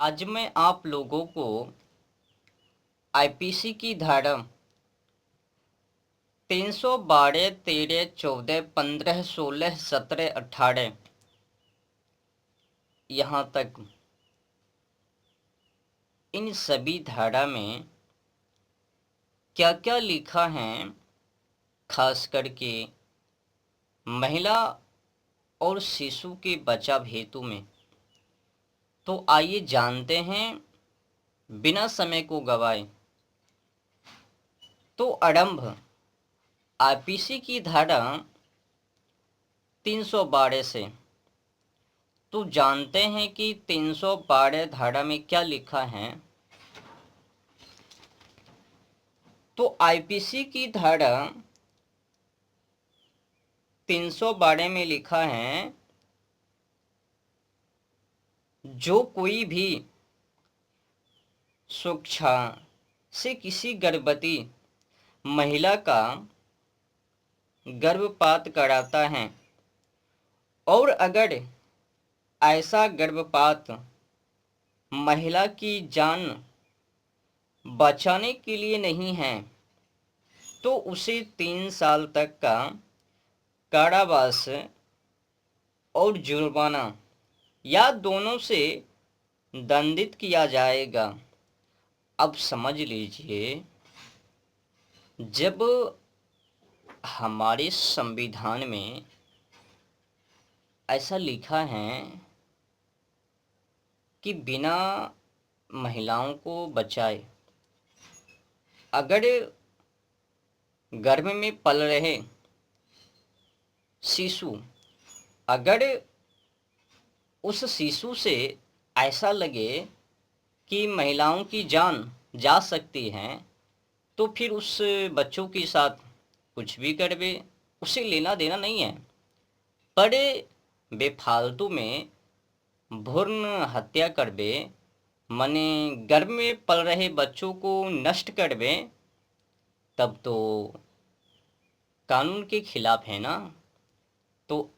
आज मैं आप लोगों को आईपीसी की धारा 312, 13, 14, 15, 16, 17, 18 यहाँ तक इन सभी धारा में क्या क्या लिखा है, खास करके महिला और शिशु के बचाव हेतु में। तो आइए जानते हैं बिना समय को गवाए। तो आरंभ आईपीसी की धारा 312 से। तो जानते हैं कि 312 धारा में क्या लिखा है। तो आईपीसी की धारा 312 में लिखा है, जो कोई भी स्वेच्छा से किसी गर्भवती महिला का गर्भपात कराता है और अगर ऐसा गर्भपात महिला की जान बचाने के लिए नहीं है तो उसे 3 साल तक का कारावास और जुर्माना या दोनों से दंडित किया जाएगा। अब समझ लीजिए, जब हमारे संविधान में ऐसा लिखा है कि बिना महिलाओं को बचाए अगर गर्भ में पल रहे शिशु, अगर उस शिशु से ऐसा लगे कि महिलाओं की जान जा सकती है तो फिर उस बच्चों के साथ कुछ भी करवे, उसे लेना देना नहीं है। पर बेफालतू में भ्रूण हत्या करवे, मने गर्भ में पल रहे बच्चों को नष्ट करवे, तब तो कानून के खिलाफ है ना। तो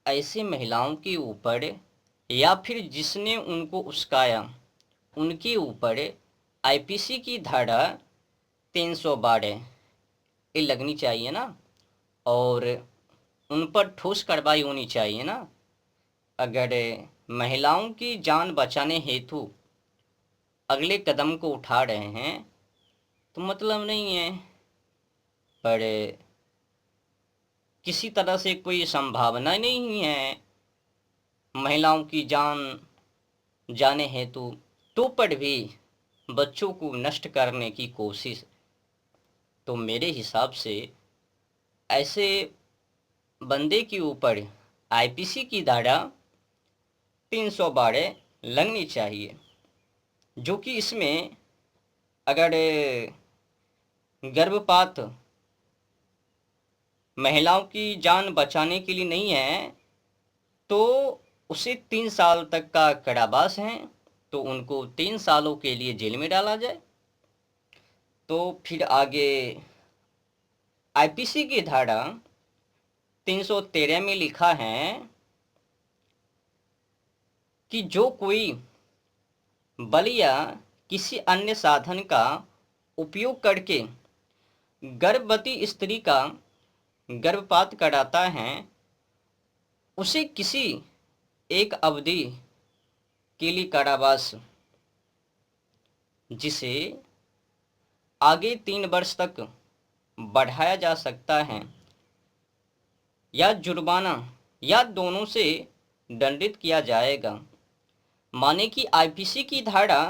ऐसे महिलाओं के ऊपर या फिर जिसने उनको उस्काया उनके ऊपर आईपीसी की धारा 312 ये लगनी चाहिए ना, और उन पर ठोस कार्रवाई होनी चाहिए ना। अगर महिलाओं की जान बचाने हेतु अगले कदम को उठा रहे हैं तो मतलब नहीं है, पर किसी तरह से कोई संभावना नहीं है महिलाओं की जान जाने हेतु, तो पर भी बच्चों को नष्ट करने की कोशिश। तो मेरे हिसाब से ऐसे बंदे के ऊपर आईपीसी की धारा 312 लगनी चाहिए, जो कि इसमें अगर गर्भपात महिलाओं की जान बचाने के लिए नहीं है तो उसे 3 साल तक का कारावास है, तो उनको 3 सालों के लिए जेल में डाला जाए। तो फिर आगे आईपीसी की धारा 313 में लिखा है कि जो कोई बल या किसी अन्य साधन का उपयोग करके गर्भवती स्त्री का गर्भपात कराता है उसे किसी एक अवधि के लिए कारावास, जिसे आगे 3 वर्ष तक बढ़ाया जा सकता है, या जुर्माना या दोनों से दंडित किया जाएगा। माने कि आईपीसी की धारा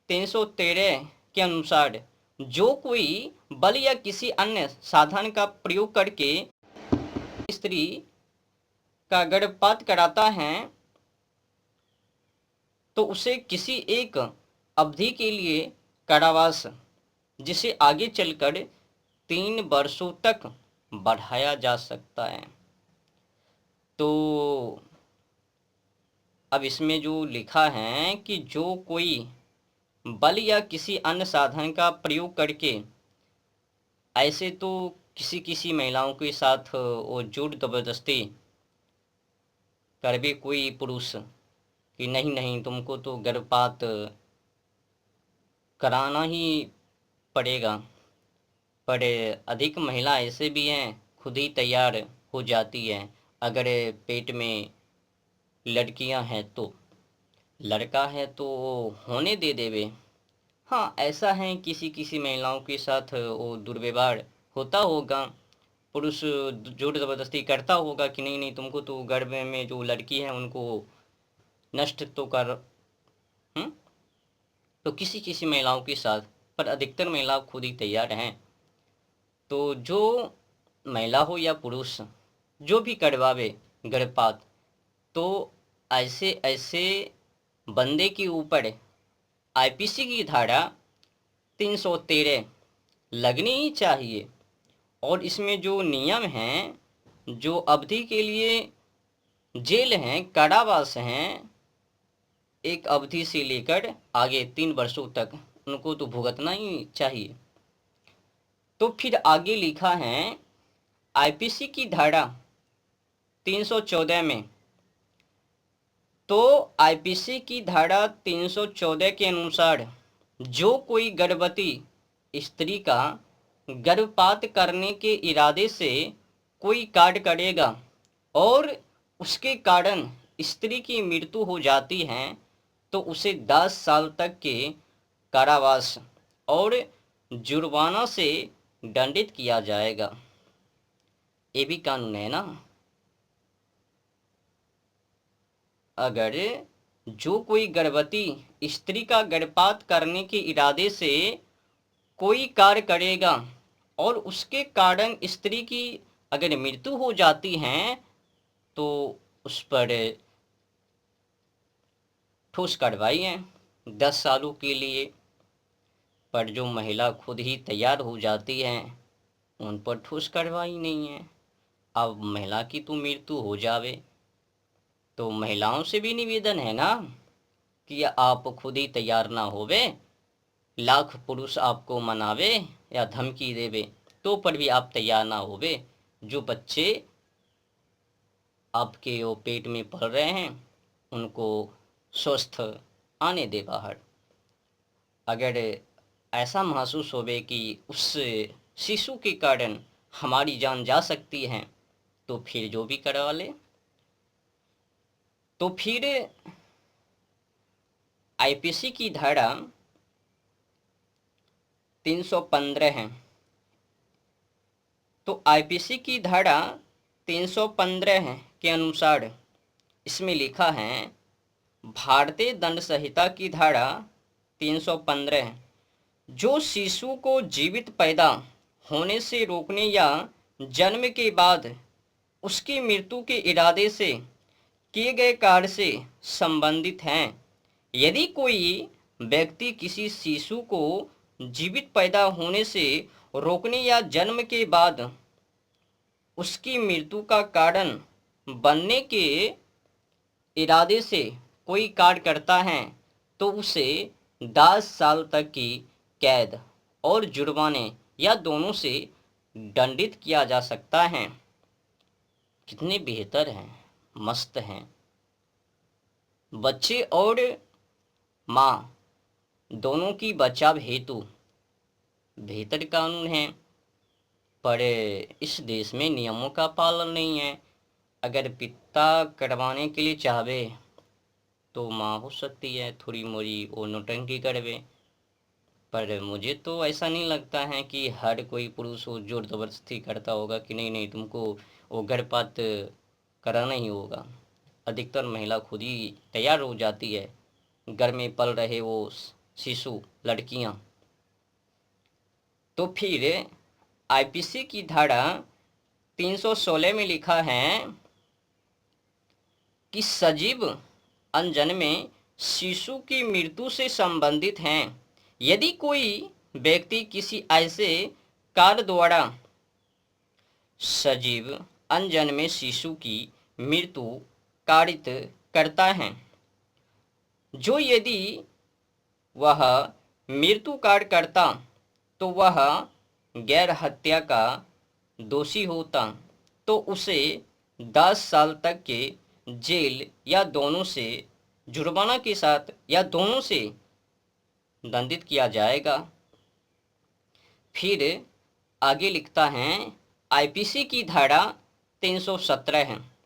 313 के अनुसार जो कोई बल या किसी अन्य साधन का प्रयोग करके स्त्री का गर्भपात कराता है तो उसे किसी एक अवधि के लिए कारावास, जिसे आगे चलकर 3 वर्षों तक बढ़ाया जा सकता है। तो अब इसमें जो लिखा है कि जो कोई बल या किसी अन्य साधन का प्रयोग करके, ऐसे तो किसी किसी महिलाओं के साथ वो जोर जबरदस्ती कर भी कोई पुरुष, कि नहीं नहीं तुमको तो गर्भपात कराना ही पड़ेगा। पर अधिक महिला ऐसे भी हैं खुद ही तैयार हो जाती हैं। अगर पेट में लड़कियां हैं तो, लड़का है तो होने दे देवे। हाँ, ऐसा है किसी किसी महिलाओं के साथ वो दुर्व्यवहार होता होगा, पुरुष जोर ज़बरदस्ती करता होगा कि नहीं नहीं तुमको तो गर्भ में जो लड़की है उनको नष्ट तो कर। हम्म? तो किसी किसी महिलाओं के साथ, पर अधिकतर महिला खुद ही तैयार हैं। तो जो महिला हो या पुरुष जो भी करवावे गर्भपात, तो ऐसे ऐसे बंदे के ऊपर आईपीसी की धारा 313 लगनी ही चाहिए। और इसमें जो नियम हैं, जो अवधि के लिए जेल हैं, कारावास हैं, एक अवधि से लेकर आगे 3 वर्षों तक उनको तो भुगतना ही चाहिए। तो फिर आगे लिखा है आईपीसी की धारा 314 में। तो आईपीसी की धारा 314 के अनुसार जो कोई गर्भवती स्त्री का गर्भपात करने के इरादे से कोई कार्य करेगा और उसके कारण स्त्री की मृत्यु हो जाती है, तो उसे 10 साल तक के कारावास और जुर्माना से दंडित किया जाएगा। ये भी कानून है ना। अगर जो कोई गर्भवती स्त्री का गर्भपात करने के इरादे से कोई कार्य करेगा और उसके कारण स्त्री की अगर मृत्यु हो जाती है, तो उस पर ठोस कार्रवाई है 10 सालों के लिए। पर जो महिला खुद ही तैयार हो जाती है उन पर ठोस कार्रवाई नहीं है। अब महिला की तो मृत्यु हो जावे, तो महिलाओं से भी निवेदन है ना कि आप खुद ही तैयार ना होवे, लाख पुरुष आपको मनावे या धमकी देवे तो पर भी आप तैयार ना होवे। जो बच्चे आपके वो पेट में पल रहे हैं उनको स्वस्थ आने दे बाहर। अगर ऐसा महसूस होवे कि उस शिशु के कारण हमारी जान जा सकती है, तो फिर जो भी करवा ले। तो फिर आईपीसी की धारा 315 है। तो आईपीसी की धारा 315 है के अनुसार इसमें लिखा है, भारतीय दंड संहिता की धारा 315 है, जो शिशु को जीवित पैदा होने से रोकने या जन्म के बाद उसकी मृत्यु के इरादे से किए गए कार्य से संबंधित हैं। यदि कोई व्यक्ति किसी शिशु को जीवित पैदा होने से रोकने या जन्म के बाद उसकी मृत्यु का कारण बनने के इरादे से कोई कार्य करता है, तो उसे 10 साल तक की कैद और जुर्माने या दोनों से दंडित किया जा सकता है। कितने बेहतर हैं, मस्त हैं। बच्चे और माँ दोनों की बचाव हेतु बेहतर कानून है, पर इस देश में नियमों का पालन नहीं है। अगर पिता करवाने के लिए चाहे तो माँ हो सकती है थोड़ी मोड़ी वो नौटंकी करवे। पर मुझे तो ऐसा नहीं लगता है कि हर कोई पुरुष वो जोर ज़बरदस्ती करता होगा कि नहीं नहीं तुमको वो गर्भपात कराना ही होगा। अधिकतर महिला खुद ही तैयार हो जाती है, घर में पल रहे वो शिशु लड़कियां। तो फिर आईपीसी की धारा 316 में लिखा है कि सजीव अनजन्मे शिशु की मृत्यु से संबंधित हैं। यदि कोई व्यक्ति किसी ऐसे कार्य द्वारा सजीव अनजन्मे शिशु की मृत्यु कारित करता है, जो यदि वह मृत्यु कार्य करता तो वह गैर हत्या का दोषी होता, तो उसे 10 साल तक के जेल या दोनों से जुर्माना के साथ या दोनों से दंडित किया जाएगा। फिर आगे लिखता है आईपीसी की धारा 317 है।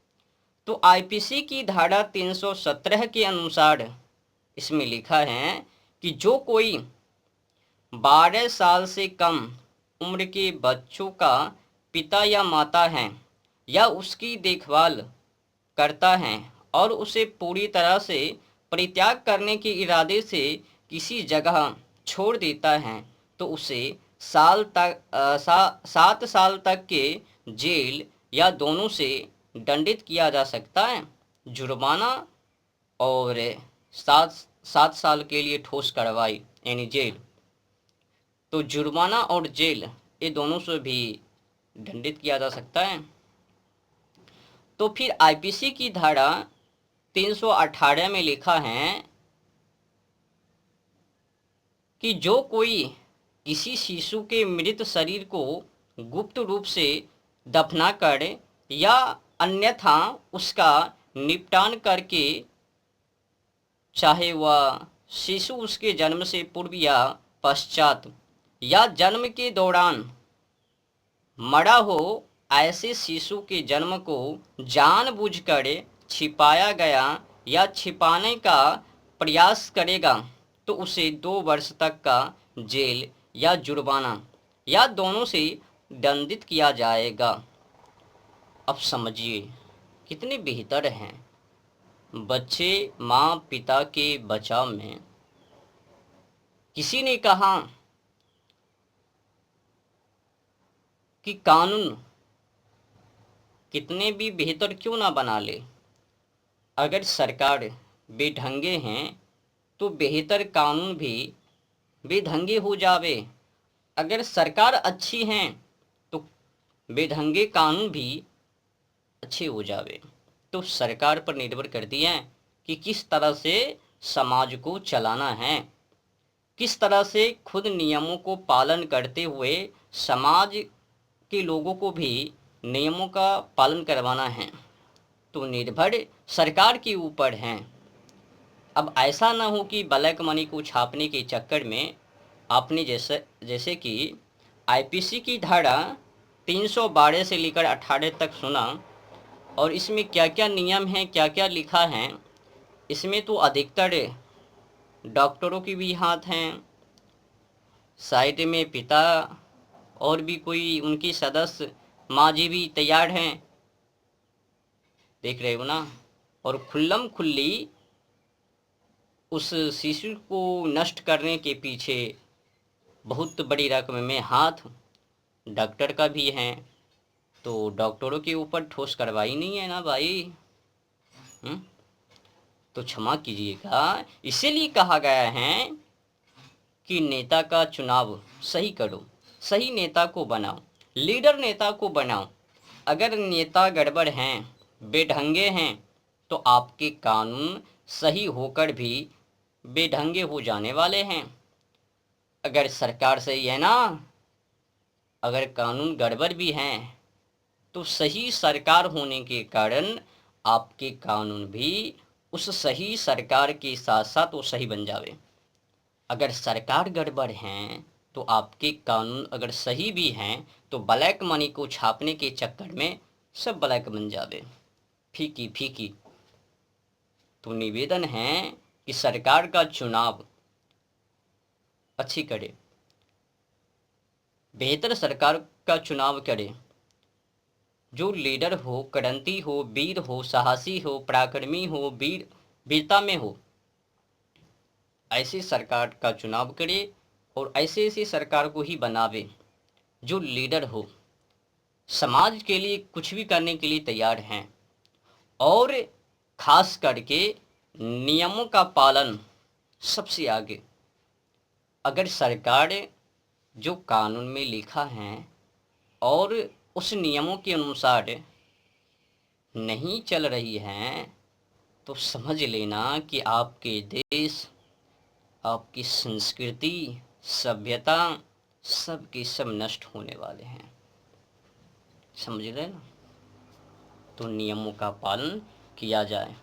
तो आईपीसी की धारा 317 के अनुसार इसमें लिखा है कि जो कोई 12 साल से कम उम्र के बच्चों का पिता या माता है या उसकी देखभाल करता है और उसे पूरी तरह से परित्याग करने के इरादे से किसी जगह छोड़ देता है तो उसे 7 साल तक के जेल या दोनों से दंडित किया जा सकता है। जुर्माना और 7 साल के लिए ठोस कार्रवाई यानी जेल। तो जुर्माना और जेल ये दोनों से भी दंडित किया जा सकता है। तो फिर आईपीसी की धारा 318 में लिखा है कि जो कोई किसी शिशु के मृत शरीर को गुप्त रूप से दफना कर या अन्यथा उसका निपटान करके, चाहे वह शिशु उसके जन्म से पूर्व या पश्चात या जन्म के दौरान मरा हो, ऐसे शिशु के जन्म को जानबूझकर छिपाया गया या छिपाने का प्रयास करेगा तो उसे 2 वर्ष तक का जेल या जुर्माना या दोनों से दंडित किया जाएगा। अब समझिए कितने बेहतर हैं बच्चे माँ पिता के बचाव में। किसी ने कहा कि कानून कितने भी बेहतर क्यों ना बना ले, अगर सरकार बेढंगे हैं तो बेहतर कानून भी बेढंगे हो जावे। अगर सरकार अच्छी हैं तो बेढंगे कानून भी अच्छे हो जावे। तो सरकार पर निर्भर करती है कि किस तरह से समाज को चलाना है, किस तरह से खुद नियमों को पालन करते हुए समाज के लोगों को भी नियमों का पालन करवाना है। तो निर्भर सरकार के ऊपर हैं। अब ऐसा ना हो कि ब्लैक मनी को छापने के चक्कर में आपने जैसे कि आईपीसी की धारा 312 से लेकर 18 तक सुना और इसमें क्या क्या नियम हैं, क्या क्या लिखा है। इसमें तो अधिकतर डॉक्टरों की भी हाथ हैं, साइड में पिता और भी कोई उनकी सदस्य माँ जी भी तैयार हैं, देख रहे हो ना। और खुल्लम खुल्ली उस शिशु को नष्ट करने के पीछे बहुत बड़ी रकम में हाथ डॉक्टर का भी है। तो डॉक्टरों के ऊपर ठोस कार्रवाई नहीं है ना भाई। तो क्षमा कीजिएगा, इसीलिए कहा गया है कि नेता का चुनाव सही करो, सही नेता को बनाओ, लीडर नेता को बनाओ। अगर नेता गड़बड़ हैं, बेढंगे हैं तो आपके कानून सही होकर भी बेढंगे हो जाने वाले हैं। अगर सरकार सही है ना, अगर कानून गड़बड़ भी हैं तो सही सरकार होने के कारण आपके कानून भी उस सही सरकार के साथ साथ वो सही बन जावे। अगर सरकार गड़बड़ हैं तो आपके कानून अगर सही भी हैं तो ब्लैक मनी को छापने के चक्कर में सब ब्लैक बन जावे, फीकी फीकी। तो निवेदन है कि सरकार का चुनाव अच्छी करे, बेहतर सरकार का चुनाव करे, जो लीडर हो, करंती हो, वीर हो, साहसी हो, पराक्रमी हो, वीरता में हो, ऐसी सरकार का चुनाव करे और ऐसे ऐसी सरकार को ही बनावे जो लीडर हो, समाज के लिए कुछ भी करने के लिए तैयार हैं और खास करके नियमों का पालन सबसे आगे। अगर सरकार जो कानून में लिखा है और उस नियमों के अनुसार नहीं चल रही हैं तो समझ लेना कि आपके देश, आपकी संस्कृति, सभ्यता सब के सब नष्ट होने वाले हैं। समझ रहे ना। तो नियमों का पालन किया जाए।